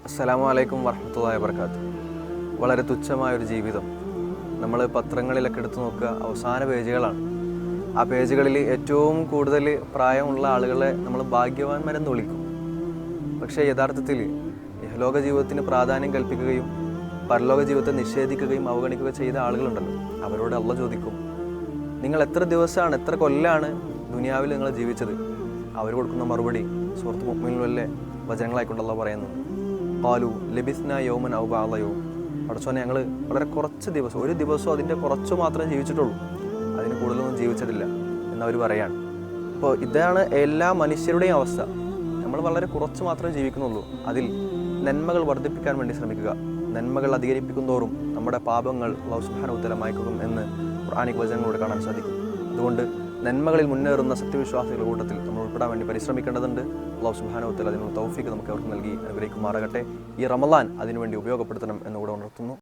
അസ്സലാമു അലൈക്കും വറഹ്മത്തുള്ളാഹി വബറകാതുഹു. വളരെ തുച്ഛമായൊരു ജീവിതം. നമ്മൾ പത്രങ്ങളിലൊക്കെ എടുത്തു നോക്കുക, അവസാന പേജുകളാണ്. ആ പേജുകളിൽ ഏറ്റവും കൂടുതൽ പ്രായമുള്ള ആളുകളെ നമ്മൾ ഭാഗ്യവാന്മാരെന്ന് വിളിക്കും. പക്ഷേ യഥാർത്ഥത്തിൽ ഇഹലോക ജീവിതത്തിന് പ്രാധാന്യം കൽപ്പിക്കുകയും പരലോക ജീവിതത്തെ നിഷേധിക്കുകയും അവഗണിക്കുകയും ചെയ്ത ആളുകളുണ്ടല്ലോ, അവരോട് അള്ളാഹ് ചോദിക്കും, നിങ്ങൾ എത്ര ദിവസമാണ്, എത്ര കൊല്ലാണ് ദുനിയാവിൽ നിങ്ങൾ ജീവിച്ചത്? അവർ കൊടുക്കുന്ന മറുപടി സൂറത്ത് മുഅ്മിനൂനിലെ വചനങ്ങളായിക്കൊണ്ട് അള്ളാഹ് പറയുന്നു, ഖാലു ലബിസ്ന യൗമൻ ഔ ബഅദ യൗം. പടച്ചോനെ, ഞങ്ങൾ വളരെ കുറച്ച് ദിവസം, ഒരു ദിവസം അതിൻ്റെ കുറച്ച് മാത്രമേ ജീവിച്ചിട്ടുള്ളൂ, അതിന് കൂടുതലൊന്നും ജീവിച്ചിട്ടില്ല എന്നവർ പറയാണ്. അപ്പോൾ ഇതാണ് എല്ലാ മനുഷ്യരുടെയും അവസ്ഥ. നമ്മൾ വളരെ കുറച്ച് മാത്രമേ ജീവിക്കുന്നുള്ളൂ. അതിൽ നന്മകൾ വർദ്ധിപ്പിക്കാൻ വേണ്ടി ശ്രമിക്കുക. നന്മകൾ അധികരിപ്പിക്കും തോറും നമ്മുടെ പാപങ്ങൾ അല്ലാഹു സുബ്ഹാനഹു വ തആല മായ്ക്കും എന്ന് ഖുർആനിക വചനങ്ങളിലൂടെ കാണാൻ സാധിക്കും. അതുകൊണ്ട് നന്മകളിൽ മുന്നേറുന്ന സത്യവിശ്വാസികളുടെ കൂട്ടത്തിൽ നമ്മൾ ഉൾപ്പെടാൻ വേണ്ടി പരിശ്രമിക്കേണ്ടതുണ്ട്. അല്ലാഹു സുബ്ഹാനഹു വ തആല അതിനുള്ള തൗഫീഖ് നമുക്ക് അവർക്ക് നൽകി അനുഗ്രഹിക്കുമാറാകട്ടെ. ഈ റമളാൻ അതിനുവേണ്ടി ഉപയോഗപ്പെടുത്തണം എന്നുകൂടെ ഉണർത്തുന്നു.